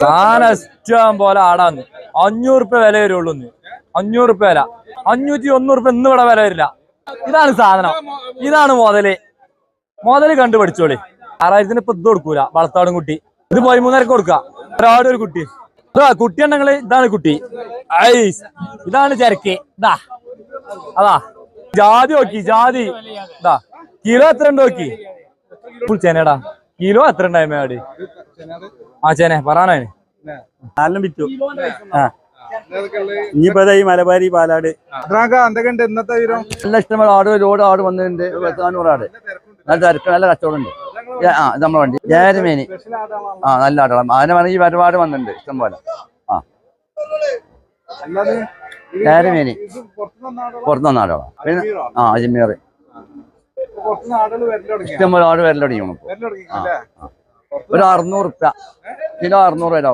സാധനം ഇഷ്ടം പോലെ ആടാന്ന് 500 വില വരുള്ളൂ. 500 വില, 501 ഇന്ന് ഇവിടെ വില വരില്ല. ഇതാണ് സാധനം, ഇതാണ് മുതല് കണ്ടുപിടിച്ചോളി. 6000 ഇപ്പൊ ഇത് കൊടുക്കൂല. വളർത്താടും കുട്ടി ഇത് 13.5 കൊടുക്കുക. ഒരാട് ഒരു കുട്ടി. കുട്ടി ഉണ്ടെങ്കില് ഇതാണ് കുട്ടി. ഇതാണ് ചരക്ക്. അതാ ജാതി നോക്കി, ജാതി ഇതാ. കിലോ എത്ര ഉണ്ട് നോക്കി. ചേനടാ കിലോ എത്ര ഉണ്ടായി? ചേനെ പറയാനേ വിറ്റു. ഇനിയിപ്പോ ഈ മലബാരി പാലാട് ഇന്നത്തെ നല്ല ഇഷ്ടംപോലെ ആട്, ഒരുപാട് ആട് വന്നിട്ടുണ്ട്. 400 ആട്. നല്ല തിരക്ക്, നല്ല കച്ചവടം ഉണ്ട്. ഇത് നമ്മളെ വണ്ടി ജാരമേനി. നല്ല ആടുകളാണ്. അതിനെ പറഞ്ഞ ഈ ഒരുപാട് വന്നിട്ടുണ്ട് ഇഷ്ടംപോലെ. ജാരമേനി പുറത്തു വന്ന ആടുകളാണ്. പിന്നെ അജ്മീർ ഇഷ്ടംപോലെ ആട് വരൽ തുടങ്ങിയാണ്. ഒരു 600 കിലോ 600 വരെ.